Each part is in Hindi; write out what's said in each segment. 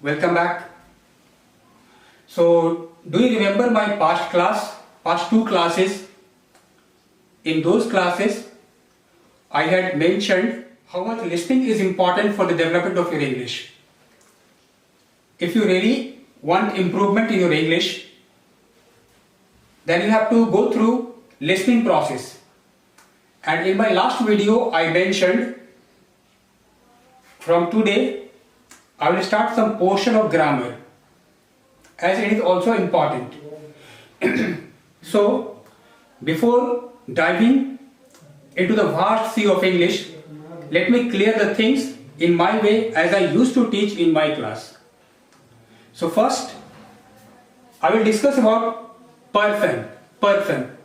Welcome back. So, do you remember my past two classes? In those classes, I had mentioned how much listening is important for the development of your English. If you really want improvement in your English, then you have to go through listening process. And in my last video, I mentioned from today, I will start some portion of grammar as it is also important. So, before diving into the vast sea of English, let me clear the things in my way as I used to teach in my class. So first, I will discuss about person.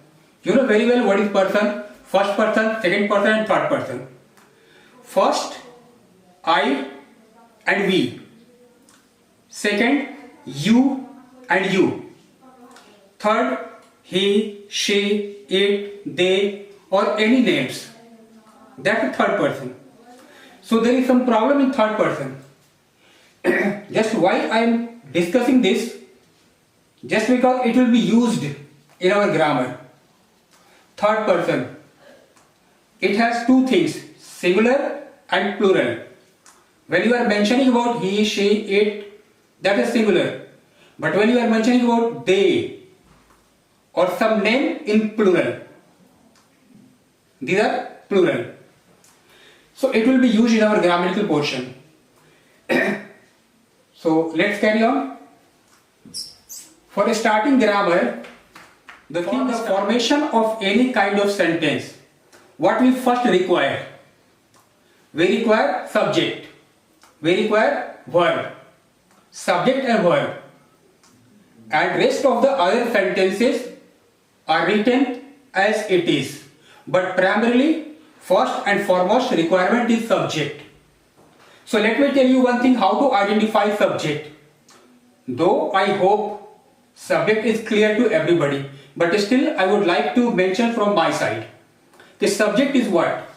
You know very well what is person: first person, second person and third person. First, I and we. Second, you and you. Third, he, she, it, they, or any names. That's the third person. So there is some problem in third person. Just why I am discussing this? Just because it will be used in our grammar. Third person. It has two things, singular and plural. When you are mentioning about he, she, it, that is singular. But when you are mentioning about they or some name in plural, these are plural. So it will be used in our grammatical portion. So let's carry on. For starting grammar, the formation of any kind of sentence, what we first require? We require subject. We require verb. Subject and verb. And rest of the other sentences are written as it is. But primarily, first and foremost requirement is subject. So let me tell you one thing, how to identify subject. Though I hope subject is clear to everybody, but still I would like to mention from my side. The subject is what?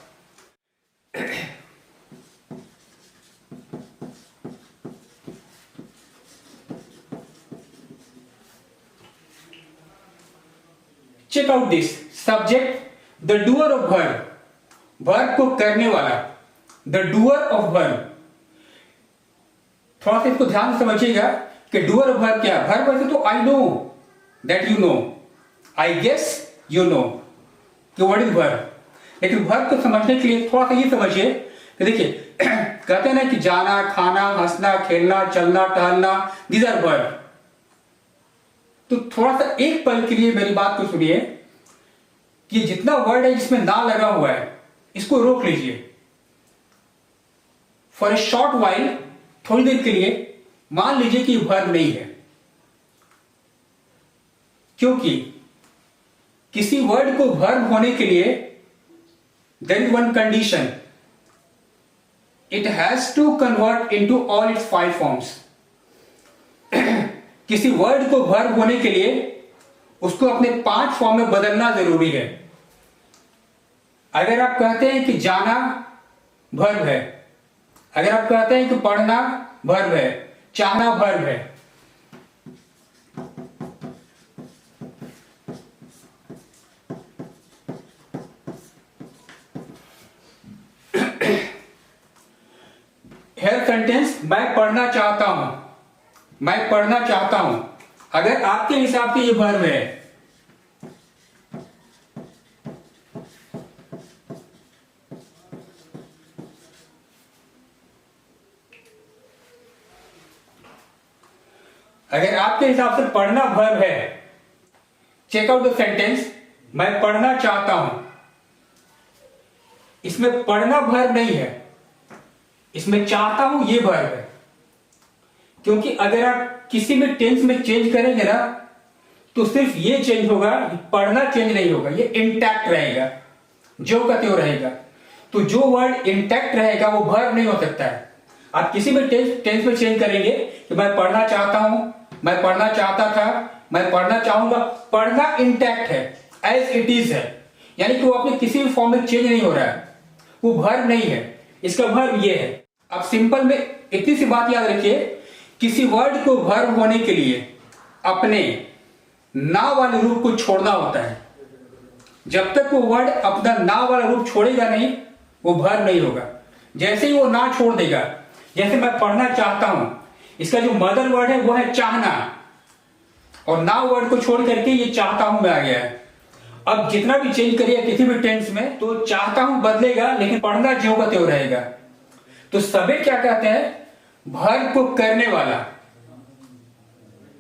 Check out this. Subject, the doer of verb. Verb को करने वाला. The doer of verb. थोड़ा सा इसको ध्यान से समझिएगा कि doer of verb क्या है. Verb वैसे तो I know that you know. I guess you know. कि what is verb. लेकिन verb को समझने के लिए थोड़ा सा ये समझिए कि देखिए कहते हैं ना कि जाना, खाना, हंसना, खेलना, चलना, टहलना, these are verb. तो थोड़ा सा एक पल के लिए मेरी बात को सुनिए कि जितना वर्ड है जिसमें ना लगा हुआ है इसको रोक लीजिए फॉर ए शॉर्ट वाइल. थोड़ी देर के लिए मान लीजिए कि वर्ब नहीं है, क्योंकि किसी वर्ड को वर्ब होने के लिए there is one condition, it has to convert into all its 5 forms. किसी वर्ड को वर्ब होने के लिए उसको अपने 5 फॉर्म में बदलना जरूरी है. अगर आप कहते हैं कि जाना वर्ब है, अगर आप कहते हैं कि पढ़ना वर्ब है, चाहना वर्ब है, हेयर सेंटेंस मैं पढ़ना चाहता हूं, मैं पढ़ना चाहता हूं. अगर आपके हिसाब से ये वर्ब है, अगर आपके हिसाब से पढ़ना वर्ब है, चेक आउट द सेंटेंस मैं पढ़ना चाहता हूं. इसमें पढ़ना वर्ब नहीं है, इसमें चाहता हूं ये वर्ब है. क्योंकि अगर आप किसी में टेंस में चेंज करेंगे ना तो सिर्फ ये चेंज होगा, पढ़ना चेंज नहीं होगा, ये इंटैक्ट रहेगा, जो का त्यों रहेगा. तो जो वर्ड इंटैक्ट रहेगा वो वर्ब नहीं हो सकता है. आप किसी में टेंस में चेंज करेंगे कि मैं पढ़ना चाहता हूं, मैं पढ़ना चाहता था, मैं पढ़ना चाहूंगा, पढ़ना इंटैक्ट है, एज इट इज है, यानी कि वो अपने किसी भी फॉर्म में चेंज नहीं हो रहा है, वो वर्ब नहीं है, इसका वर्ब ये है. अब सिंपल में इतनी सी बात याद रखिए किसी वर्ड को वर्ब होने के लिए अपने ना वाले रूप को छोड़ना होता है। जब तक वो वर्ड अपना ना वाला रूप छोड़ेगा नहीं, वो वर्ब नहीं होगा। जैसे ही वो ना छोड़ देगा, जैसे मैं पढ़ना चाहता हूं, इसका जो मदर वर्ड है वो है चाहना, और ना वर्ड को छोड़ करके ये चाहता हूं में आ गया है। अब जितना भी चेंज करिए किसी भी टेंस में, तो चाहता हूं बदलेगा, लेकिन पढ़ना ज्यों का त्यों रहेगा। तो सभी क्या कहते हैं? वर्ब को करने वाला।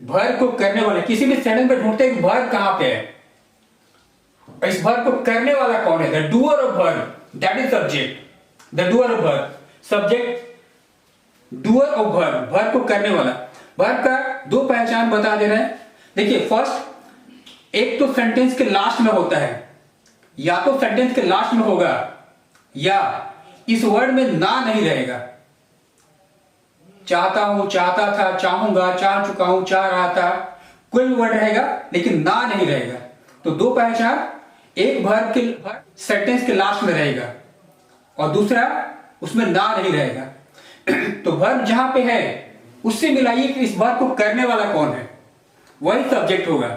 वर्ब को करने वाला, किसी भी सेंटेंस में ढूंढते हैं वर्ब कहां पे है, इस वर्ब को करने वाला कौन है? The doer of verb, that is subject. The doer of verb, subject doer of verb, verb को करने वाला। वर्ब का दो पहचान बता दे रहे हैं। देखिए, फर्स्ट, एक तो सेंटेंस के लास्ट में होता है, या तो सेंटेंस के लास्ट में होगा, या इस वर्ड में ना नहीं रहेगा। चाहता हूं, चाहता था, चाहूंगा, चाह चुका हूं, चाह रहा था, कोई भी वर्ड रहेगा लेकिन ना नहीं रहेगा। तो दो पहचान, एक वर्ब के सेंटेंस के लास्ट में रहेगा और दूसरा उसमें ना नहीं रहेगा। तो वर्ब जहां पे है उससे मिलाइए कि इस वर्ब को करने वाला कौन है, वही सब्जेक्ट होगा।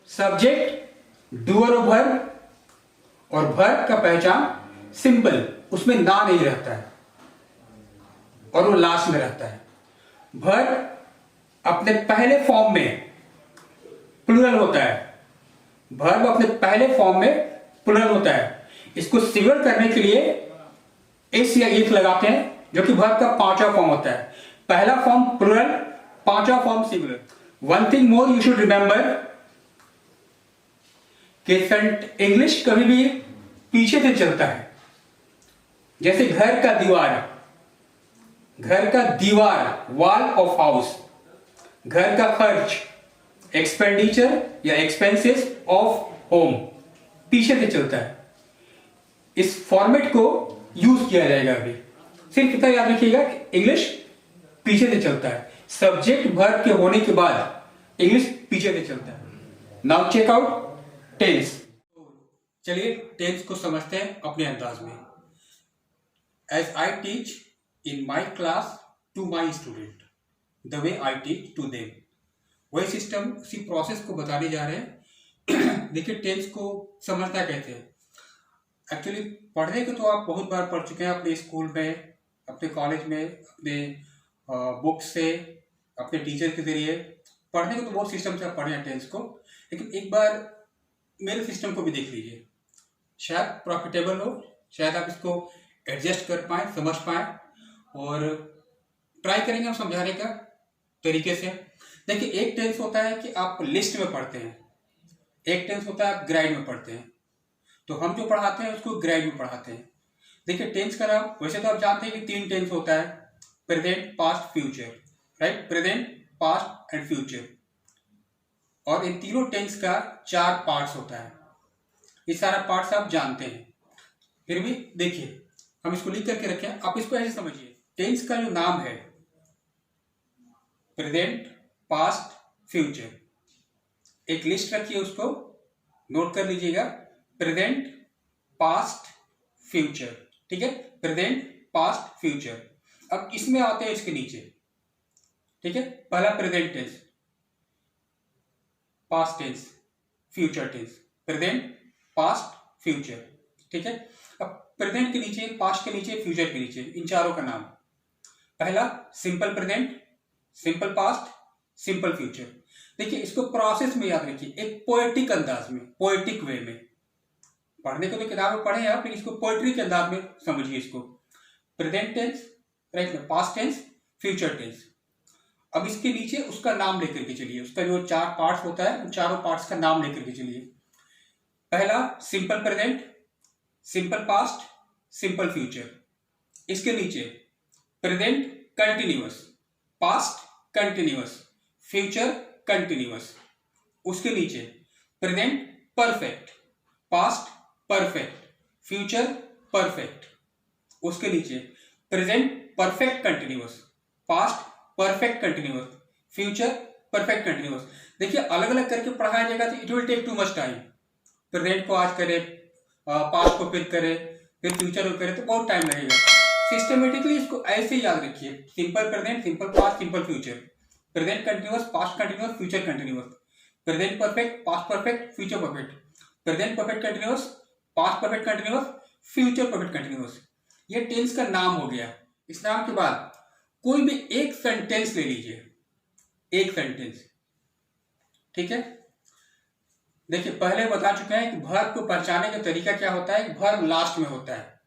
सब्जेक्ट डूअर ऑफ वर्ब, और वर्ब का पहचान सिंपल, उसमें ना नहीं रहता है और वो लास्ट में रहता है। वर्ब अपने पहले फॉर्म में प्लूरल होता है। वर्ब अपने पहले फॉर्म में प्लूरल होता है। इसको सिंगुलर करने के लिए एस या इफ लगाते हैं, जो कि वर्ब का पांचवा फॉर्म होता है। पहला फॉर्म प्लूरल, पांचवा form singular. One thing more you should remember कि इंग्लिश कभी भी पीछे से चलता है। जैसे घर का दीवार, घर का दीवार, वॉल ऑफ हाउस। घर का खर्च, एक्सपेंडिचर या एक्सपेंसेस ऑफ होम, पीछे से चलता है। इस फॉर्मेट को यूज किया जाएगा अभी। सिर्फ इतना याद रखिएगा कि इंग्लिश पीछे से चलता है। सब्जेक्ट वर्ब के होने के बाद इंग्लिश पीछे से चलता है। Now check out tense. चलिए टेंस को समझते हैं अपने अंदाज में। As I teach in my class to my student, the way I teach to them, वही सिस्टम, उसी प्रोसेस को बताने जा रहे हैं। देखिए टेंस को समझना कैसे है। एक्चुअली पढ़ने को तो आप बहुत बार पढ़ चुके हैं, अपने स्कूल में, अपने कॉलेज में, अपने बुक से, अपने टीचर के जरिए। पढ़ने को तो बहुत सिस्टम से आप पढ़े हैं टेंस को, लेकिन एक बार मेरे सिस्टम को भी देख लीजिए, शायद प्रॉफिटेबल हो, शायद आप इसको एडजस्ट कर पाए, समझ पाए, और ट्राई करेंगे हम समझाने का तरीके से। देखिए एक टेंस होता है कि आप लिस्ट में पढ़ते हैं, एक टेंस होता है आप ग्राइड में पढ़ते हैं। तो हम जो पढ़ाते हैं उसको ग्राइड में पढ़ाते हैं। देखिए टेंस का नाम, वैसे तो आप जानते हैं कि तीन टेंस होता है, present, past, future, right? Present, past and future. और इन तीनों टेंस का 4 पार्ट्स होता है। ये सारा पार्ट्स आप जानते हैं, फिर भी देखिए हम इसको लिख करके रखें, आप इसको ऐसे समझिए। टेंस का जो नाम है प्रेजेंट, पास्ट, फ्यूचर, एक लिस्ट रखिए, उसको नोट कर लीजिएगा। प्रेजेंट, पास्ट, फ्यूचर, ठीक है? Present, past, future. अब इसमें आते हैं इसके नीचे, ठीक है? पहला present tense, past tense, future tense, present, past, future, ठीक है? अब प्रेजेंट के नीचे, पास्ट के नीचे, फ्यूचर के नीचे, इन चारों का नाम। पहला simple present, simple past, simple future. देखिए इसको प्रोसेस में याद रखिए, एक पोएटिक अंदाज में, पोएटिक वे में। पढ़ने को तो किताब में पढ़े आप, लेकिन इसको पोएट्री के अंदाज में समझिए इसको। प्रेजेंट टेंस, राइट में पास्ट टेंस, फ्यूचर टेंस। अब इसके नीचे उसका नाम लेकर के चलिए, उसका जो 4 पार्ट्स होता है उन चारों पार्ट्स का नाम लेकर के चलिए। पहला simple present, simple past, simple future. इसके नीचे present continuous, past continuous, future continuous. उसके नीचे present perfect, past perfect, future perfect. उसके नीचे present perfect continuous, past perfect continuous, future perfect continuous. देखिए अलग अलग करके पढ़ाया जाएगा तो it will take too much time. Present को आज करे, पास्ट को फिर करे, फिर फ्यूचर करें तो बहुत टाइम लगेगा। सिस्टमेटिकली इसको ऐसे याद रखिए, simple present, simple past, simple future, present continuous, past continuous, future continuous, present perfect, past perfect, future perfect, present perfect continuous, past perfect continuous, future perfect continuous. ये टेंस का नाम हो गया। इस नाम के बाद कोई भी एक सेंटेंस ले लीजिए, एक सेंटेंस, ठीक है। देखिए पहले बता चुके हैं कि वर्ब को पहचानने का तरीका क्या होता है। वर्ब लास्ट में होता है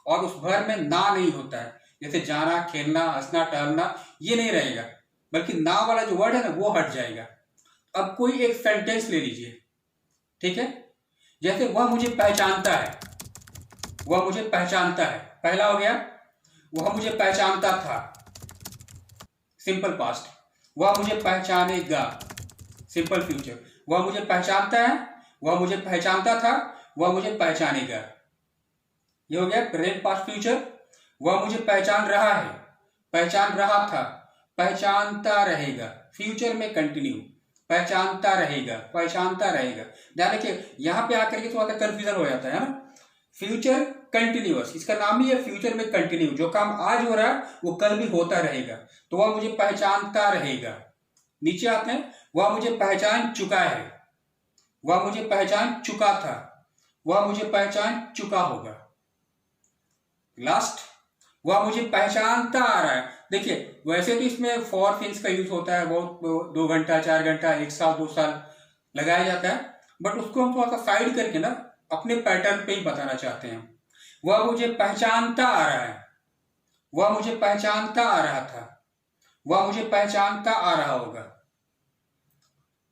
और उस वर्ब में ना नहीं होता है। जैसे जाना, खेलना, हंसना, टहलना, ये नहीं रहेगा, बल्कि ना वाला जो वर्ड है ना वो हट जाएगा। अब कोई एक सेंटेंस ले लीजिए, ठीक है। जैसे वह मुझे पहचानता है, वह मुझे पहचानता है, पहला हो गया। वह मुझे पहचानता था, सिंपल पास्ट। वह मुझे पहचानेगा, सिंपल फ्यूचर। वह मुझे पहचानता है, वह मुझे पहचानता था, वह मुझे पहचानेगा, ये हो गया प्रेजेंट पास्ट फ्यूचर। वह मुझे पहचान रहा है, पहचान रहा था, पहचानता रहेगा, फ्यूचर में कंटिन्यू, पहचानता रहेगा, पहचानता रहेगा। ध्यान रखिए यहां पे आकर के थोड़ा सा कंफ्यूजन हो जाता है ना। फ्यूचर कंटिन्यूअस, इसका नाम ही है फ्यूचर में कंटिन्यू। जो काम आज हो रहा है वो कल भी होता रहेगा। तो वह मुझे पहचानता रहेगा। नीचे आते हैं, वह मुझे पहचान चुका है, वह मुझे पहचान चुका था, वह मुझे पहचान चुका होगा। लास्ट, वह मुझे पहचानता आ रहा है। देखिए वैसे तो इसमें फॉर थिंग्स का यूज होता है, बहुत 2 घंटा, 4 घंटा, 1 साल, 2 साल लगाया जाता है, बट उसको हम थोड़ा सा साइड करके ना अपने पैटर्न पे ही बताना चाहते हैं। वह मुझे पहचानता आ रहा है, वह मुझे पहचानता आ रहा था, वह मुझे पहचानता आ रहा होगा।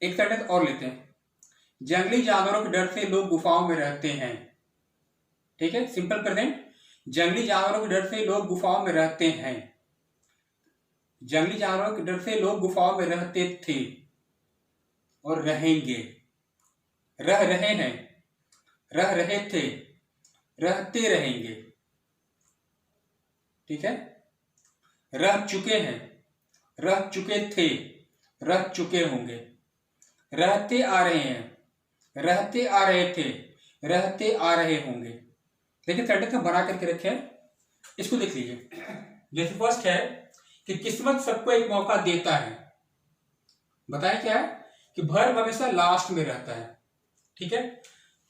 एक सेंटेंस और लेते हैं, जंगली जानवरों के डर से लोग गुफाओं में रहते हैं, ठीक है, सिंपल प्रेजेंट। जंगली जानवरों के डर से लोग गुफाओं में रहते हैं, जंगली जानवरों के डर से लोग गुफाओं में रहते थे और रहेंगे। रह रहे हैं, रह रहे थे, रहते रहेंगे, ठीक है। रह चुके हैं, रह चुके थे, रह चुके होंगे। रहते आ रहे हैं, रहते आ रहे थे, रहते आ रहे होंगे। देखिए सेंटेंस में बना करके रखे हैं, इसको देख लीजिए। जैसे फर्स्ट है कि किस्मत सबको एक मौका देता है। बताया क्या है कि वर्ब हमेशा लास्ट में रहता है, ठीक है।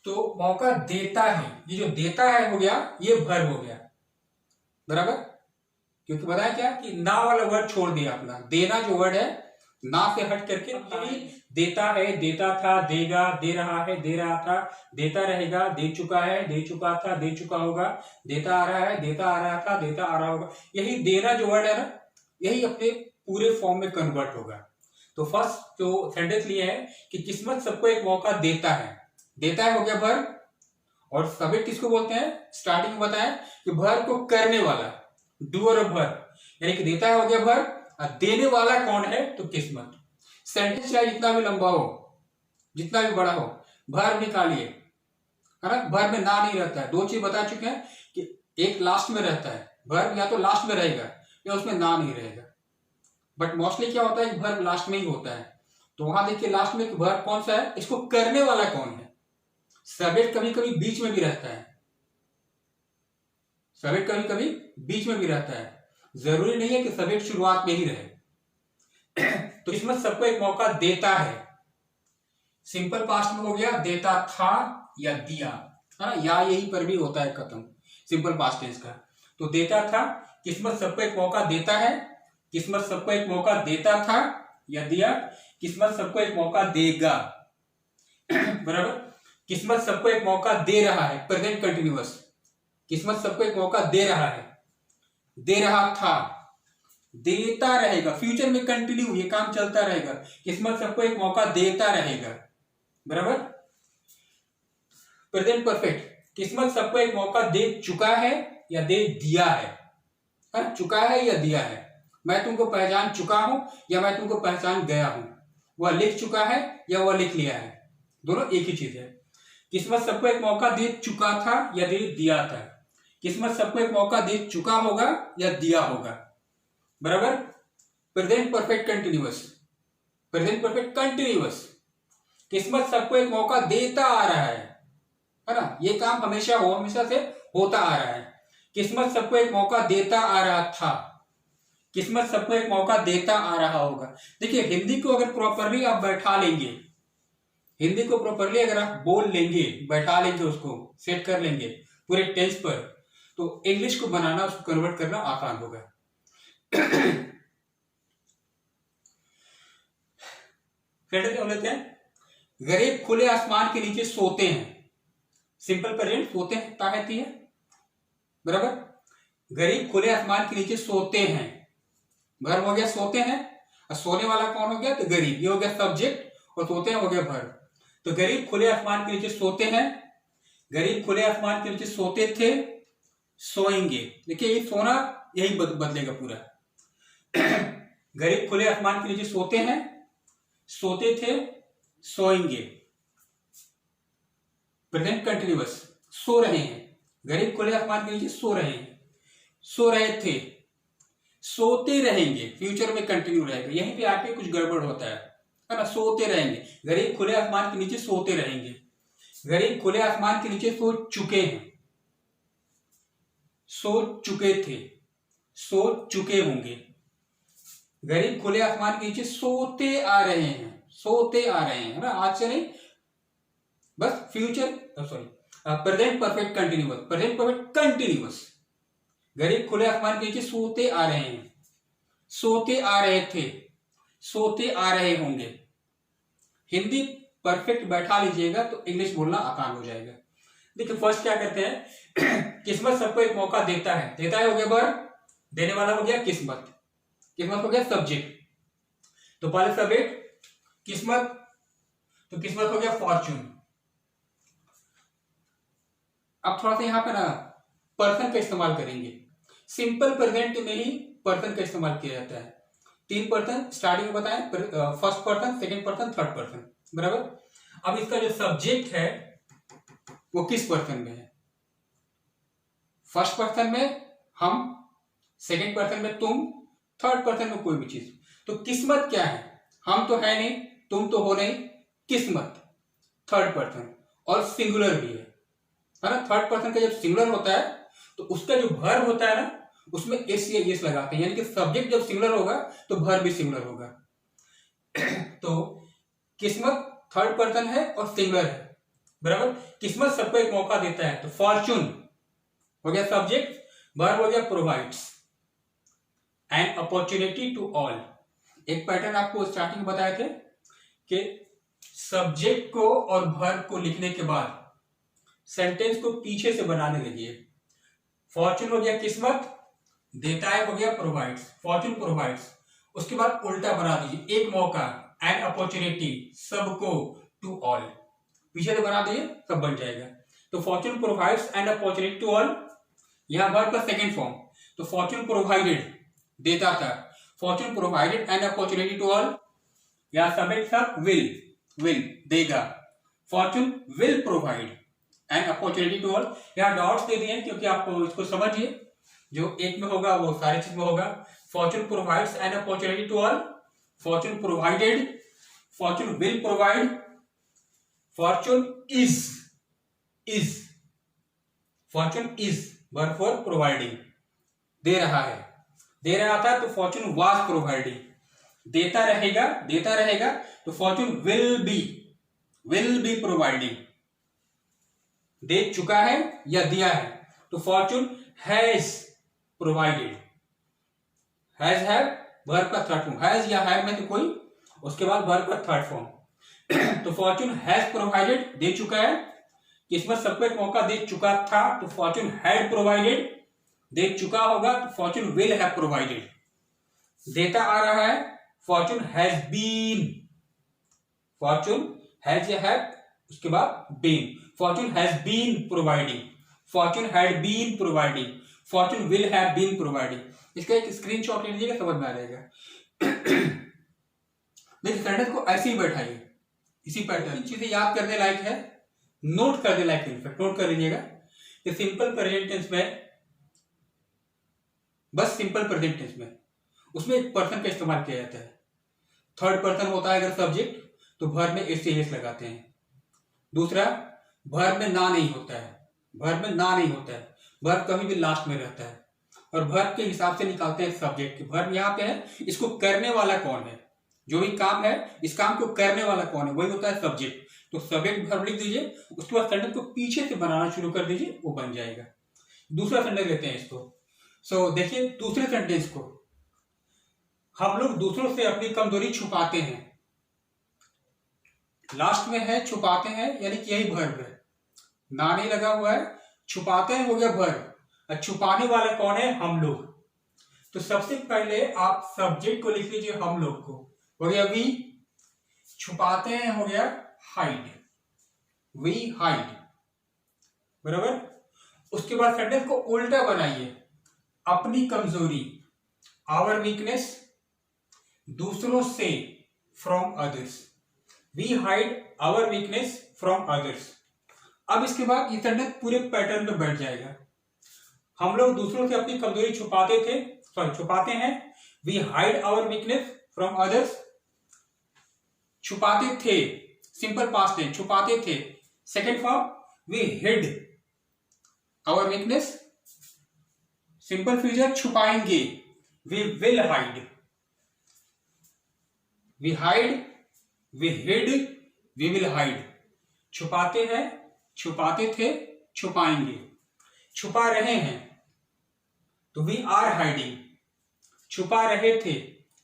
तो मौका देता है, ये जो देता है हो गया, ये वर्ब हो गया, बराबर। क्योंकि बताया क्या कि ना वाला वर्ड छोड़ दिया अपना, देना जो वर्ड है ना से हट करके देता है, देता था, देगा, दे रहा है, दे रहा था, देता रहेगा, दे चुका है, दे चुका था, दे चुका होगा, देता आ रहा है, देता आ रहा था, देता आ रहा होगा। यही देना जो वर्ड है ना, यही अपने पूरे फॉर्म में कन्वर्ट होगा। तो फर्स्ट जो सेंटेंस लिए है कि किस्मत सबको एक मौका देता है, देता है हो गया वर्ब। और सब्जेक्ट किसको बोलते हैं, स्टार्टिंग में बताया कि वर्ब को करने वाला, डूअर ऑफ वर्ब, यानी कि देता है हो गया वर्ब, देने वाला कौन है तो किस्मत। सेंटेंस चाहे जितना भी लंबा हो, जितना भी बड़ा हो, वर्ब निकालिए, है ना। वर्ब में ना नहीं रहता है, 2 चीज बता चुके हैं कि एक लास्ट में रहता है, वर्ब या तो लास्ट में रहेगा या उसमें ना नहीं रहेगा। बट मोस्टली क्या होता है कि वर्ब लास्ट में ही होता है। तो वहां देखिए लास्ट में वर्ब कौन सा है, इसको करने वाला कौन है। सब्जेक्ट कभी कभी बीच में भी रहता है, सब्जेक्ट कभी कभी बीच में भी रहता है, जरूरी नहीं है कि सब्जेक्ट शुरुआत में ही रहे। तो किस्मत सबको एक मौका देता है, सिंपल पास्ट में हो गया देता था या दिया, है ना, या यही पर भी होता है खत्म सिंपल पास्ट टेंस का। तो देता था, किस्मत सबको एक मौका देता है, किस्मत सबको एक मौका देता था या दिया, किस्मत सबको एक मौका देगा, बराबर। किस्मत सबको एक मौका दे रहा है, प्रेजेंट कंटिन्यूअस, किस्मत सबको एक मौका दे रहा है, दे रहा था, देता रहेगा, फ्यूचर में कंटिन्यू, ये काम चलता रहेगा। किस्मत सबको एक मौका देता रहेगा, बराबर। प्रेजेंट परफेक्ट, किस्मत सबको एक मौका दे चुका है या दे दिया है, चुका है या दिया है। मैं तुमको पहचान चुका हूं या मैं तुमको पहचान गया हूं, वह लिख चुका है या वह लिख लिया है, दोनों एक ही चीज है। किस्मत सबको एक मौका दे चुका था या दे दिया था, किस्मत सबको एक मौका दे चुका होगा या दिया होगा, बराबर। Present perfect continuous, present perfect continuous, किस्मत सबको एक मौका देता आ रहा है ना, ये काम हमेशा हो, हमेशा से होता आ रहा है। किस्मत सबको एक मौका देता आ रहा था, किस्मत सबको एक मौका देता आ रहा होगा। देखिए हिंदी को अगर प्रॉपरली आप बैठा लेंगे, हिंदी को प्रॉपरली अगर आप बोल लेंगे, बैठा लेंगे, उसको सेट कर लेंगे पूरे टेंस पर, तो इंग्लिश को बनाना, उसको कन्वर्ट करना आसान होगा। फिर क्या बोलते हैं, गरीब खुले आसमान के नीचे सोते हैं। सिंपल प्रेजेंट सोते हैं ताकती है, बराबर। गरीब खुले आसमान के नीचे सोते हैं, वर्ब हो गया सोते हैं, और सोने वाला कौन हो गया, तो गरीब, ये हो गया सब्जेक्ट, और सोते हैं हो गया वर्ब। तो गरीब खुले आसमान के नीचे सोते हैं, गरीब खुले आसमान के नीचे सोते थे, सोएंगे। देखिए ये सोना यही बदलेगा पूरा। गरीब खुले आसमान के नीचे सोते हैं, सोते थे, सोएंगे। प्रेजेंट कंटिन्यूअस, सो रहे हैं, गरीब खुले आसमान के नीचे सो रहे हैं, सो रहे थे, सोते रहेंगे, फ्यूचर में कंटिन्यू रहेगा। यहीं पे आके कुछ गड़बड़ होता है ना, सोते रहेंगे, गरीब खुले आसमान के नीचे सोते रहेंगे, गरीब खुले आसमान के नीचे सो चुके हैं, सो चुके थे, सो चुके होंगे। गरीब खुले आसमान के नीचे सोते आ रहे हैं, सोते आ रहे हैं, है ना, आज से नहीं, बस future, sorry present perfect continuous, present perfect continuous. गरीब खुले आसमान के नीचे सोते आ रहे हैं, सोते आ रहे थे, सोते आ रहे होंगे। हिंदी परफेक्ट बैठा लीजिएगा तो इंग्लिश बोलना आसान हो जाएगा। देखिए फर्स्ट क्या करते हैं, किस्मत सबको एक मौका देता है, देता है हो गया वर्ब, देने वाला हो गया किस्मत, किस्मत हो गया सब्जेक्ट। तो पहले सब्जेक्ट किस्मत, तो किस्मत हो गया फॉर्चून। अब थोड़ा सा यहां पे ना पर्सन का इस्तेमाल करेंगे। सिंपल प्रेजेंट में ही पर्सन का इस्तेमाल किया जाता है। 3 पर्सन स्टार्टिंग में बताएं, first person, second person, third person, बराबर। अब इसका जो सब्जेक्ट है वो किस पर्सन में है, फर्स्ट पर्सन में हम, सेकंड पर्सन में तुम, थर्ड पर्सन में कोई भी चीज। तो किस्मत क्या है, हम तो है नहीं, तुम तो हो नहीं, किस्मत थर्ड पर्सन और सिंगुलर भी है ना। थर्ड पर्सन का जब सिंगुलर होता है तो उसका जो वर्ब होता है ना, उसमें एस या एस लगाते हैं, यानी कि सब्जेक्ट जब सिंगुलर होगा तो वर्ब भी सिंगुलर होगा। तो किस्मत थर्ड पर्सन है और सिंगुलर है, बराबर। किस्मत सबको एक मौका देता है, तो फॉर्चून हो गया सब्जेक्ट, वर्ब हो गया provides, an opportunity to all. एक पैटर्न आपको स्टार्टिंग में बताए थे कि सब्जेक्ट को और वर्ब को लिखने के बाद सेंटेंस को पीछे से बनाने लगिए। फॉर्चून हो गया किस्मत, देता है हो गया प्रोवाइड्स, फॉर्चून प्रोवाइड्स, उसके बाद उल्टा बना दीजिए, एक मौका, एन अपॉर्चुनिटी, सबको, टू ऑल, पीछे से बना दीजिए, सब बन जाएगा। तो fortune provides an opportunity to all, यहां वर्ब का सेकंड फॉर्म, तो फॉर्चून प्रोवाइडेड, देता था, fortune provided an opportunity to all, यहां सब्जेक्ट सब विल, विल देगा, fortune will provide an opportunity to all. यहां डॉट्स दे दिए क्योंकि आप इसको समझिए, जो एक में होगा वो सारी चीज में होगा। Fortune provides an opportunity to all, fortune provided, fortune will provide, fortune is, fortune is verb for providing, दे रहा है, दे रहा था तो फॉर्चून वाज प्रोवाइडिंग, देता रहेगा, देता रहेगा तो फॉर्चून विल बी प्रोवाइडिंग, दे चुका है या दिया है तो फॉर्चून हैज प्रोवाइडेड, हैज है वर्ब का थर्ड फॉर्म, हैज या हैव में से कोई, उसके बाद वर्ब का थर्ड फॉर्म। तो फॉर्चून हैज प्रोवाइडेड, दे चुका है, किस्मत सबको एक मौका दे चुका था तो फॉर्चून हैड प्रोवाइडेड, दे चुका होगा तो फॉर्चून विल हैव प्रोवाइडेड, देता आ रहा है, fortune has been, fortune has या हैव उसके बाद been, fortune has been providing, fortune had been providing, fortune will have been providing. इसका एक स्क्रीनशॉट ले लीजिएगा, समझ में आ जाएगा। देखिए सेंटेंस को ऐसे ही बैठाइए, इसी पैटर्न, चीजें याद करने लायक है, नोट करने लायक है, इनफैक्ट नोट कर लीजिएगा कि सिंपल प्रेजेंट टेंस में, बस सिंपल प्रेजेंट टेंस में, उसमें एक पर्सन का इस्तेमाल किया जाता है। थर्ड पर्सन होता है अगर सब्जेक्ट तो वर्ब में एस से एस लगाते हैं। दूसरा, वर्ब में ना नहीं होता है, वर्ब में ना नहीं होता है, वर्ब कभी भी लास्ट में रहता है। और वर्ब के हिसाब से निकालते हैं सब्जेक्ट। वर्ब यहाँ पे है, इसको करने वाला कौन है, जो भी काम है इस काम को करने वाला कौन है, वही होता है सब्जेक्ट। तो सब्जेक्ट वर्ब लिख दीजिए, उसके बाद सेंटेंस को पीछे से बनाना शुरू कर दीजिए, वो बन जाएगा। दूसरा सेंटेंस लेते हैं इसको। सो देखिए दूसरे सेंटेंस को, हम लोग दूसरों से अपनी कमजोरी छुपाते हैं। लास्ट में है छुपाते हैं, यानी कि यही वर्ब है, ना नहीं लगा हुआ है, छुपाते हैं हो गया वर्ब। और छुपाने वाला कौन है, हम लोग। तो सबसे पहले आप सब्जेक्ट को लिख लीजिए, हम लोग को, हो गया वी। छुपाते हैं हो गया हाइड, वी हाइड, बराबर। उसके बाद सेंटेंस को उल्टा बनाइए, अपनी कमजोरी, आवर वीकनेस, दूसरों से, from others. We hide our weakness from others. अब इसके बाद ये सेंटेंस पूरे पैटर्न में बैठ जाएगा। हम लोग दूसरों से अपनी कमजोरी छुपाते थे, छुपाते हैं। We hide our weakness from others. छुपाते थे, सिंपल पास्ट टेंस, छुपाते थे। Second form, we hid our weakness. Simple future, छुपाएंगे, we will hide. We hide, we hid, we will hide. छुपाते हैं, छुपाते थे, छुपाएंगे। छुपा रहे हैं तो वी आर हाइडिंग। छुपा रहे थे,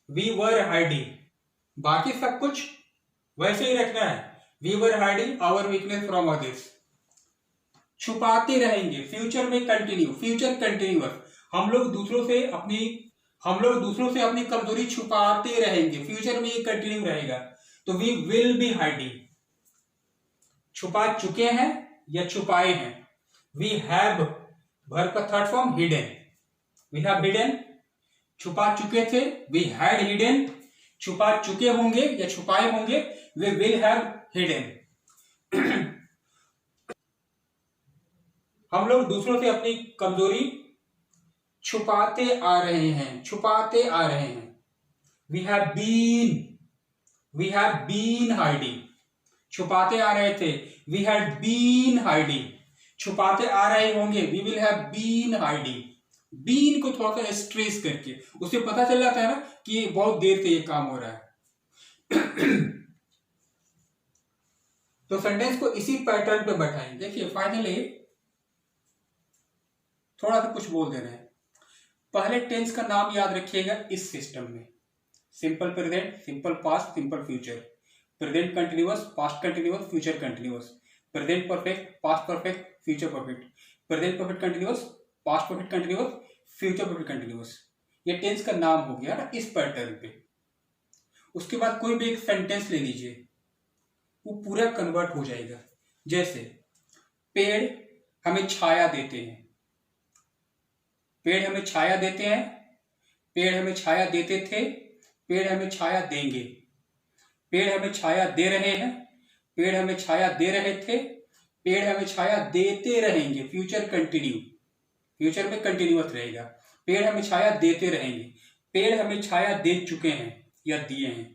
वी वर हाइडिंग। बाकी सब कुछ वैसे ही रखना है, we were hiding our weakness from others. छुपाते रहेंगे, फ्यूचर में कंटिन्यू, फ्यूचर कंटिन्यूअस। हम लोग दूसरों से अपनी कमजोरी छुपाते रहेंगे, फ्यूचर में ये कंटिन्यू रहेगा। तो वी विल बी हाइडिंग। छुपा चुके हैं या छुपाए हैं। वी हैव, वर्ब का third form hidden, we have hidden. छुपा चुके थे, वी हैड हिडन। छुपा चुके होंगे या छुपाए होंगे, वी विल हैव हिडन। हम लोग दूसरों से अपनी कमजोरी छुपाते आ रहे हैं, छुपाते आ रहे हैं। We have been hiding. छुपाते आ रहे थे, वी हैड बीन हाइडिंग। छुपाते आ रहे होंगे, we will have been hiding. Been को थोड़ा सा स्ट्रेस करके उसे पता चल जाता है ना कि बहुत देर से ये काम हो रहा है। तो सेंटेंस को इसी पैटर्न पे बैठाएं। देखिए फाइनली थोड़ा सा कुछ बोल दे रहे हैं। पहले टेंस का नाम याद रखिएगा इस सिस्टम में, simple present, simple past, simple future. Present continuous, past continuous, future continuous. Present perfect, past perfect, future perfect. Present perfect continuous, past perfect continuous, future perfect continuous. ये टेंस का नाम हो गया ना इस पैटर्न पे। उसके बाद कोई भी एक सेंटेंस ले लीजिए, वो पूरा कन्वर्ट हो जाएगा। जैसे पेड़ हमें छाया देते हैं, पेड़ हमें छाया देते हैं, पेड़ हमें छाया देते थे, पेड़ हमें छाया देंगे। पेड़ हमें छाया दे रहे हैं, पेड़ हमें छाया दे रहे थे, पेड़ हमें छाया देते रहेंगे। फ्यूचर कंटिन्यू, फ्यूचर में कंटिन्यूअस रहेगा। पेड़ हमें छाया देते रहेंगे। पेड़ हमें छाया दे चुके हैं या दिए हैं।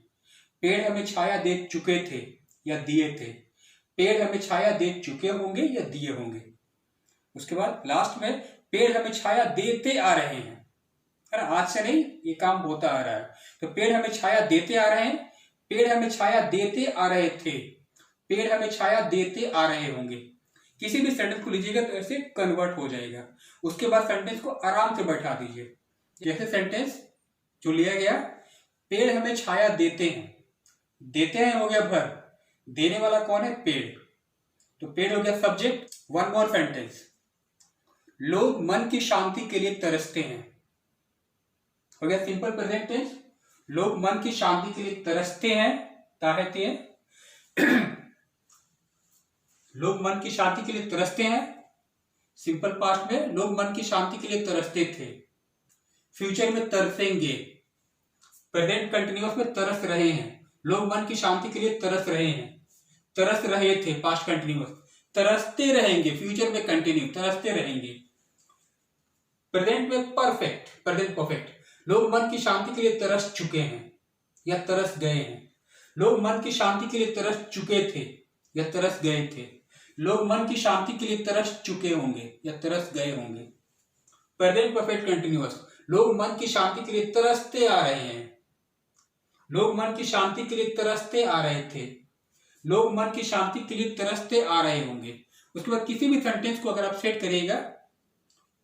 पेड़ हमें छाया दे चुके थे या दिए थे। पेड़ हमें छाया दे चुके होंगे या दिए होंगे। उसके बाद लास्ट में पेड़ हमें छाया देते आ रहे हैं, है ना, आज से नहीं, ये काम होता आ रहा है। तो पेड़ हमें छाया देते आ रहे हैं, पेड़ हमें छाया देते आ रहे थे, पेड़ हमें छाया देते आ रहे होंगे। किसी भी सेंटेंस को लीजिएगा तो ऐसे कन्वर्ट हो जाएगा। उसके बाद सेंटेंस को आराम से बैठा दीजिए। जैसे सेंटेंस जो लिया गया, पेड़ हमें छाया देते हैं, देते हैं हो गया वर्ब, देने वाला कौन है, पेड़। तो पेड़ हो गया सब्जेक्ट। वन मोर सेंटेंस, लोग मन की शांति के लिए तरसते हैं, हो गया सिंपल प्रेजेंट टेंस। लोग मन की शांति के लिए तरसते हैं, ताहते हैं। लोग मन की शांति के लिए तरसते हैं, सिंपल पास्ट में लोग मन की शांति के लिए तरसते थे। फ्यूचर में तरसेंगे, प्रेजेंट कंटिन्यूअस में तरस रहे हैं। लोग मन की शांति के लिए तरस रहे हैं, तरस रहे थे, पास्ट कंटिन्यूअस। तरसते रहेंगे, फ्यूचर में कंटिन्यू, तरसते रहेंगे। प्रेजेंट में परफेक्ट, प्रेजेंट परफेक्ट। लोग मन की शांति के लिए तरस चुके हैं या तरस गए हैं। लोग मन की शांति के लिए तरस चुके थे या तरस गए थे। लोग मन की शांति के लिए तरस चुके होंगे या तरस गए होंगे। प्रेजेंट परफेक्ट कंटिन्यूअस, लोग मन की शांति के लिए तरसते आ रहे हैं। लोग मन की शांति के लिए तरसते आ रहे थे। लोग मन की शांति के लिए तरसते आ रहे होंगे। उसके बाद किसी भी सेंटेंस को अगर आप सेट करिएगा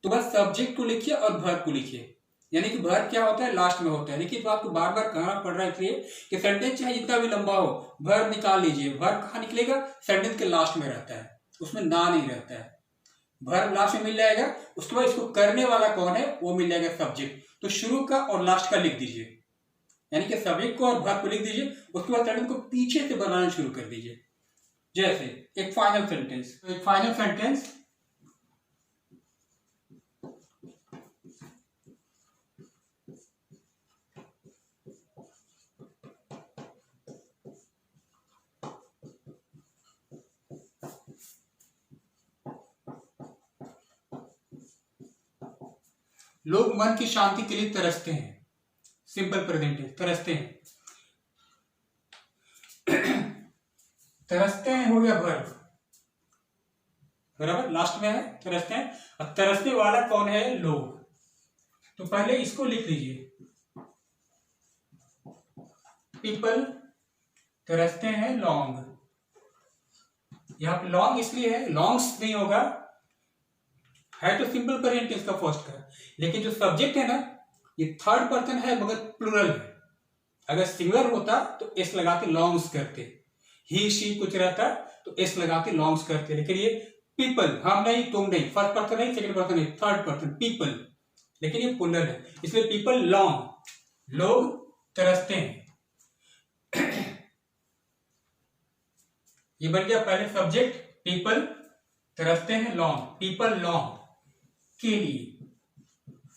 तो बस सब्जेक्ट को लिखिए और वर्ब को लिखिए, यानी कि वर्ब क्या होता है, लास्ट में होता है। लेकिन तो आपको बार बार कहना पड़ रहा है इसलिए कि सेंटेंस चाहे जितना भी लंबा हो, वर्ब निकाल लीजिए। वर्ब कहाँ निकलेगा, सेंटेंस के लास्ट में रहता है, उसमें ना नहीं रहता है। वर्ब लास्ट में मिल जाएगा, उसके बाद इसको करने वाला कौन है वो मिल जाएगा सब्जेक्ट। तो शुरू का और लास्ट का लिख दीजिए, यानी कि सब्जेक्ट को और वर्ब को लिख दीजिए। उसके बाद सेंटेंस को पीछे से बनाना शुरू कर दीजिए। जैसे एक फाइनल सेंटेंस, लोग मन की शांति के लिए तरसते हैं। सिंपल प्रेजेंट टेंस, तरसते हैं। तरसते हैं हो गया वर्ब, बराबर, लास्ट में है तरसते हैं। और तरसने वाला कौन है, लोग। तो पहले इसको लिख लीजिए, पीपल तरसते हैं लॉन्ग। यहां पे लॉन्ग इसलिए है, लॉन्ग्स नहीं होगा, है तो सिंपल प्रेजेंट टेंस का फर्स्ट का, लेकिन जो सब्जेक्ट है ना ये थर्ड पर्सन है मगर प्लूरल है। अगर सिंगुलर होता तो एस लगा के लॉन्ग्स करते, ही शी कुछ रहता तो एस लगा के लॉन्ग्स करते। लेकिन ये पीपल, हम नहीं तुम नहीं, फर्स्ट पर्सन नहीं, सेकंड पर्सन नहीं, थर्ड पर्सन पीपल, लेकिन ये प्लूरल है इसलिए पीपल लॉन्ग, लोग तरसते हैं। ये बन गया पहले सब्जेक्ट, पीपल तरसते हैं लॉन्ग, पीपल लॉन्ग के लिए,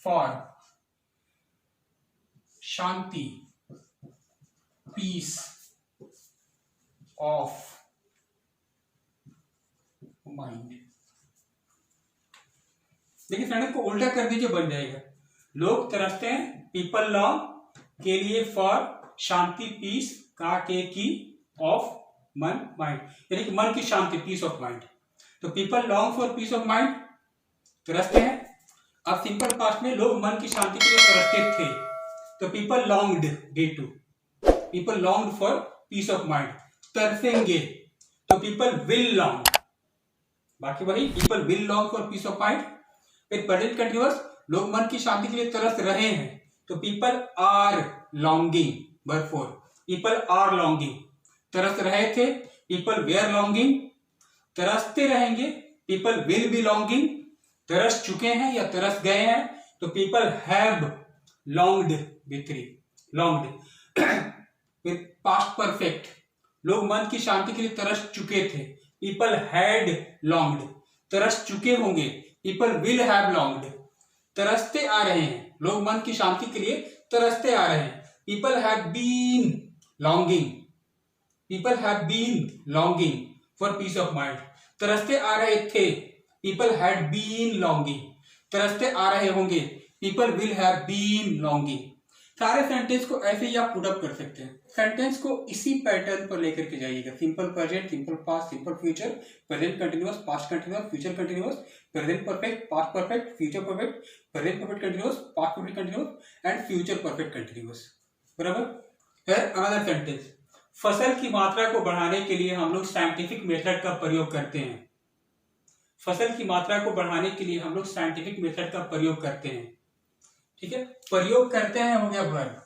फॉर शांति, पीस ऑफ माइंड। देखिए सेंटेंस को उल्टा कर दीजिए, बन जाएगा लोग तरसते हैं, पीपल लॉन्ग के लिए, फॉर शांति, पीस का के की, ऑफ मन माइंड, यानी कि मन की शांति, पीस ऑफ माइंड। तो people long for peace of mind, तरसते हैं। अब सिंपल पास्ट में लोग मन की शांति के लिए तरसते थे, तो people longed, day two, people longed for peace of mind, तरसेंगे तो पीपल विल लॉन्ग, बाकी वही people will long for peace of mind. फिर प्रेजेंट कंटीन्यूअस, लोग मन की शांति के लिए तरस रहे हैं, तो people are longing, verb four, people are longing, तरस रहे थे, पीपल वेयर लॉन्गिंग, तरसते रहेंगे, पीपल विल बी लॉन्गिंग, तरस चुके हैं या तरस गए हैं, तो पीपल हैव लॉन्ग्ड, विथ्री लॉन्ग्ड। फिर पास्ट परफेक्ट, लोग मन की शांति के लिए तरस चुके थे, पीपल हैड लॉन्ग्ड, तरस चुके होंगे, पीपल विल हैव लॉन्ग्ड, तरसते आ रहे हैं, लोग मन की शांति के लिए तरसते आ रहे हैं, people have been longing, people have been longing for peace of mind, तरसते आ रहे थे, पीपल हैड बीन लॉन्गिंग, तरसते आ रहे होंगे, people will have been longing. सारे सेंटेंस को ऐसे ही आप पुटअप कर सकते हैं। सेंटेंस को इसी पैटर्न पर लेकर के जाइएगा, simple present, simple past, simple future, present continuous, past continuous, future continuous, present perfect, past perfect, future perfect, present perfect continuous, past perfect continuous and future perfect continuous, बराबर। फिर अनदर सेंटेंस, फसल की मात्रा को बढ़ाने के लिए हम लोग साइंटिफिक मेथड का प्रयोग करते हैं। फसल की मात्रा को बढ़ाने के लिए हम लोग साइंटिफिक मेथड का प्रयोग करते हैं, ठीक है। प्रयोग करते हैं हो गया वर्ब,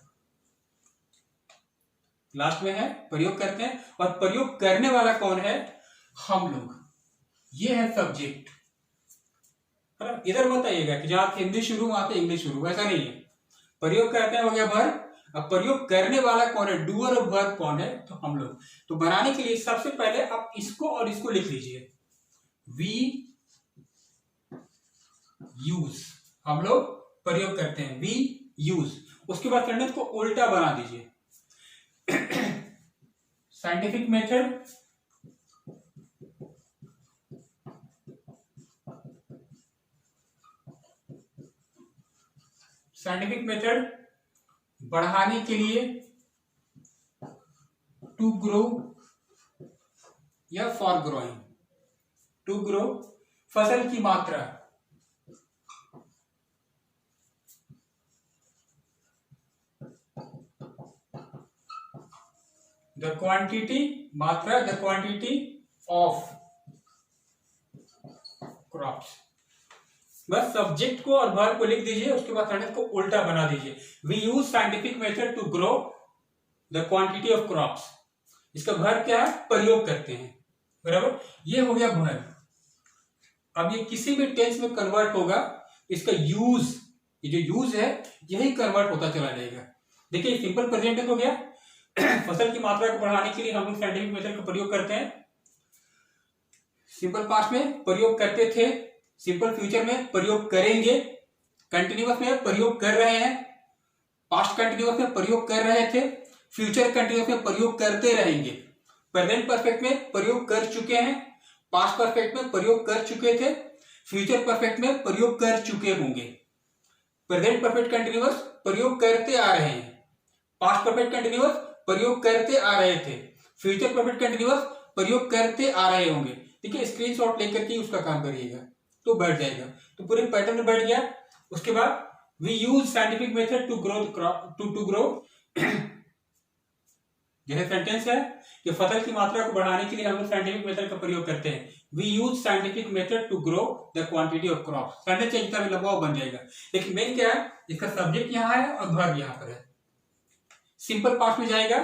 लास्ट में है प्रयोग करते हैं, और प्रयोग करने वाला कौन है, हम लोग, ये है सब्जेक्ट। इधर मत आइएगा कि जहां हिंदी शुरू वहां पे इंग्लिश शुरू, ऐसा नहीं है। प्रयोग करते हैं हो गया वर्ब, अब प्रयोग करने वाला कौन है, डूअर ऑफ वर्ब कौन है, तो हम लोग। तो बनाने के लिए सबसे पहले आप इसको और इसको लिख लीजिए, वी यूज, हम लोग प्रयोग करते हैं, वी यूज। उसके बाद सेंटेंस को उल्टा बना दीजिए, साइंटिफिक मेथड, साइंटिफिक मेथड बढ़ाने के लिए, टू ग्रो या फॉर ग्रोइंग, टू ग्रो, फसल की मात्रा, द क्वांटिटी, मात्रा, द क्वांटिटी ऑफ क्रॉप्स। बस सब्जेक्ट को और वर्ब को लिख दीजिए, उसके बाद सेंटेंस को उल्टा बना दीजिए। We use scientific method to grow the quantity of crops. इसका वर्ब क्या है? प्रयोग करते हैं, बराबर। ये हो गया वर्ब। अब ये किसी भी टेंस में कन्वर्ट होगा, इसका यूज, ये जो यूज है यही कन्वर्ट होता चला जाएगा। देखिए सिंपल प्रेजेंट टेंस हो गया, फसल की मात्रा को बढ़ाने के लिए हम लोग साइंटिफिक मेथड का प्रयोग करते हैं। सिंपल पास्ट में प्रयोग करते थे, सिंपल फ्यूचर में प्रयोग करेंगे, कंटिन्यूअस में प्रयोग कर रहे हैं, पास्ट कंटिन्यूअस में प्रयोग कर रहे थे, फ्यूचर कंटिन्यूअस में प्रयोग करते रहेंगे, प्रेजेंट परफेक्ट में प्रयोग कर चुके हैं, पास्ट परफेक्ट में प्रयोग कर चुके थे, फ्यूचर परफेक्ट में प्रयोग कर चुके होंगे, प्रेजेंट परफेक्ट कंटिन्यूअस प्रयोग करते आ रहे हैं, पास्ट परफेक्ट कंटिन्यूअस प्रयोग करते आ रहे थे, फ्यूचर परफेक्ट कंटिन्यूअस प्रयोग करते आ रहे होंगे। देखिए स्क्रीनशॉट लेकर के उसका काम करिएगा तो बैठ जाएगा। तो पूरे पैटर्न में बैठ गया। उसके बाद we use scientific method to grow to grow, यह सेंटेंस है कि फसल की मात्रा को बढ़ाने के लिए हम लोग साइंटिफिक मेथड का प्रयोग करते हैं। We use scientific method to grow the quantity of crop. Sentence जितना भी लंबा बन जाएगा, लेकिन मेन क्या है, इसका सब्जेक्ट यहाँ है और वर्ब यहाँ पर है। सिंपल पास्ट में जाएगा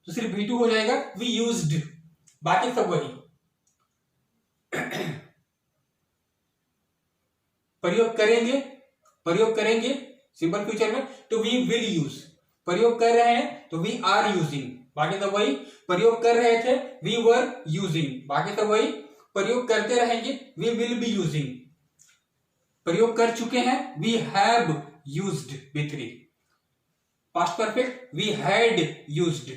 तो सिर्फ V2 हो जाएगा, वी यूज्ड, बाकी सब वही। प्रयोग करेंगे सिंपल फ्यूचर में तो वी विल यूज, प्रयोग कर रहे हैं तो वी आर यूजिंग, बाकी सब वही। प्रयोग कर रहे थे वी वर यूजिंग, बाकी सब वही। प्रयोग करते रहेंगे वी विल बी यूजिंग। प्रयोग कर चुके हैं we have used with 3। Past perfect we had used,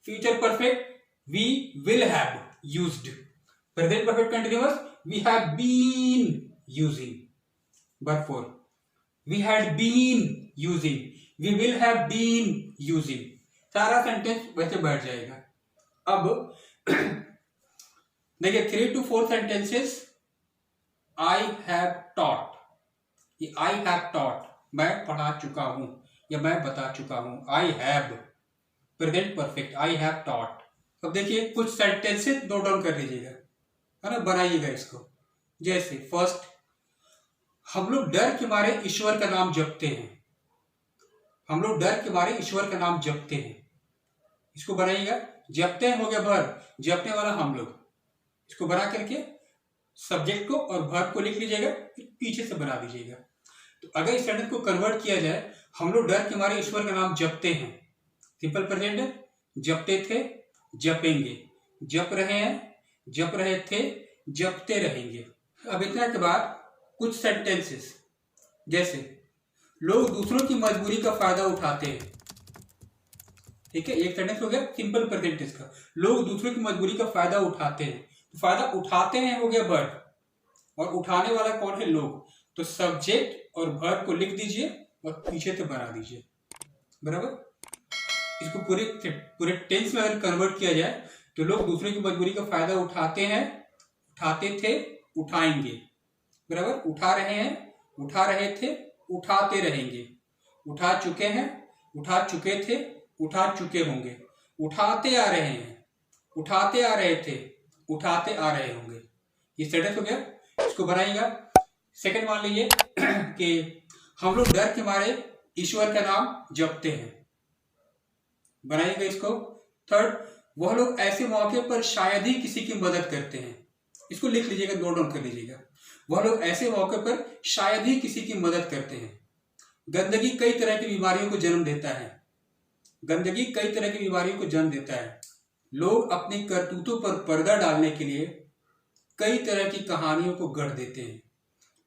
future perfect we will have used, present perfect continuous we have been using, verb 4 we had been using, we will have been using. सारा सेंटेंस वैसे बैठ जाएगा। अब देखिए 3 to 4 sentences I have taught, ये आई हैव टॉट मैं पढ़ा चुका हूं या मैं बता चुका हूं। I have present perfect, I have taught. अब देखिए कुछ सेंटेंसेस नोट डाउन कर लीजिएगा, है ना, बनाइएगा इसको। जैसे फर्स्ट, हम लोग डर के मारे ईश्वर का नाम जपते हैं। हम लोग डर के मारे ईश्वर का नाम जपते हैं, इसको बनाइएगा। जपते हैं हो गया वर्ब, जपने वाला हम लोग। इसको बना करके सब्जेक्ट को और वर्ब को लिख लीजिएगा, फिर पीछे से बना दीजिएगा। तो अगर इस सेंटेंस को कन्वर्ट किया जाए, हम लोग डर के मारे ईश्वर का नाम जपते हैं, सिंपल प्रेजेंट है, जपते थे, जपेंगे, जप रहे हैं, जप रहे थे, जपते रहेंगे। अब इतना के बाद कुछ सेंटेंसेस, जैसे लोग दूसरों की मजबूरी का फायदा उठाते हैं। ठीक है, एक सेंटेंस हो गया सिंपल प्रेजेंट टेंस का, लोग दूसरों की मजबूरी का फायदा उठाते हैं। तो फायदा उठाते हैं हो गया वर्ब, और उठाने वाला कौन है? लोग। तो सब्जेक्ट और वर्ब को लिख दीजिए और पीछे से बना दीजिए, बराबर। इसको पूरे टेंस में अगर कन्वर्ट किया जाए तो लोग दूसरे की मजबूरी का फायदा उठाते हैं, उठाते थे, उठाएंगे, बराबर। उठा रहे हैं, उठा रहे थे, उठाते रहेंगे, उठा चुके हैं, उठा चुके थे, उठा चुके होंगे, उठाते आ रहे हैं, उठाते आ रहे थे, उठाते आ रहे होंगे। ये सेंटेंस हो गया, इसको बनाइएगा। सेकंड मान लीजिए कि हम लोग डर के मारे ईश्वर का नाम जपते हैं, बनाइएगा इसको। थर्ड, वह लोग ऐसे मौके पर शायद ही किसी की मदद करते हैं, इसको लिख लीजिएगा, नोट डाउन कर लीजिएगा। वह लोग ऐसे मौके पर शायद ही किसी की मदद करते हैं। गंदगी कई तरह की बीमारियों को जन्म देता है, गंदगी कई तरह की बीमारियों को जन्म देता है। लोग अपनी करतूतों पर पर्दा डालने के लिए कई तरह की कहानियों को गढ़ देते हैं।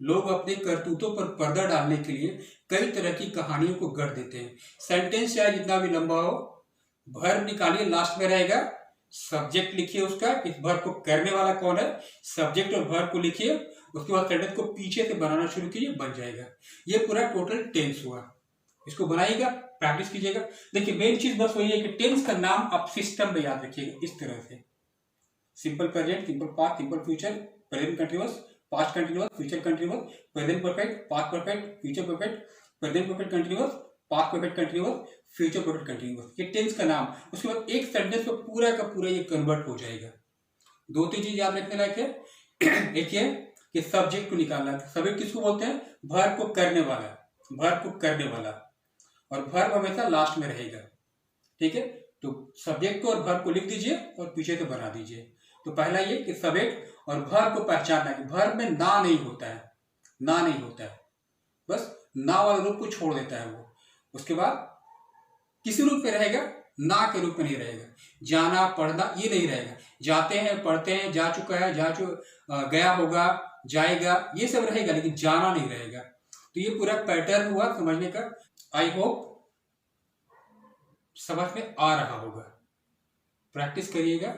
लोग अपने करतूतों पर पर्दा डालने के लिए कई तरह की कहानियों को गढ़ देते हैं। सेंटेंस चाहे जितना भी लंबा हो, वर्ब निकालिए, लास्ट में रहेगा, सब्जेक्ट लिखिए उसका, इस वर्ब को करने वाला कौन है, सब्जेक्ट और वर्ब को लिखिए, उसके बाद सेंटेंस को पीछे से बनाना शुरू कीजिए, बन जाएगा। ये पूरा टोटल टेंस हुआ। इसको बनाइएगा, प्रैक्टिस कीजिएगा। देखिए मेन चीज बस वही है कि टेंस का नाम आप सिस्टम में याद रखिएगा, इस तरह से simple present, simple past, simple future, present continuous, past continuous, future continuous, present perfect, past perfect, future perfect, present perfect continuous, past perfect continuous, future perfect continuous, ये टेंस का नाम। उसके बाद एक सेंटेंस में पूरा का पूरा ये कन्वर्ट हो जाएगा। दो तीन चीज याद रखने लायक है। एक ये कि सब्जेक्ट को निकालना है। सब्जेक्ट किसको बोलते हैं? वर्ब को करने वाला, वर्ब को करने वाला, और वर्ब हमेशा लास्ट में रहेगा। ठीक है, तो सब्जेक्ट को और वर्ब को लिख दीजिए और पीछे से बना दीजिए। तो पहला ये कि सब्जेक्ट और वर्ब को पहचानना है। वर्ब में ना नहीं होता है, ना नहीं होता है, बस ना वाले रूप को छोड़ देता है वो। उसके बाद किसी रूप में रहेगा, ना के रूप में नहीं रहेगा। जाना, पढ़ना ये नहीं रहेगा। जाते हैं, पढ़ते हैं, जा चुका है, गया होगा, जाएगा, ये सब रहेगा, लेकिन जाना नहीं रहेगा। तो ये पूरा पैटर्न हुआ समझने का। आई होप समझ में आ रहा होगा। प्रैक्टिस करिएगा,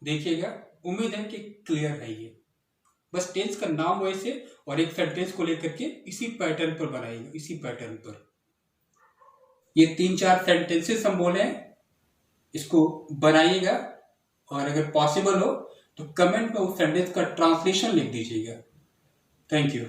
देखिएगा, उम्मीद है कि क्लियर है ये। बस टेंस का नाम वैसे और एक सेंटेंस को लेकर के इसी पैटर्न पर बनाइएगा, इसी पैटर्न पर। ये 3-4 सेंटेंसेस हम बोले हैं, इसको बनाइएगा, और अगर पॉसिबल हो तो कमेंट में उस सेंटेंस का ट्रांसलेशन लिख दीजिएगा। Thank you.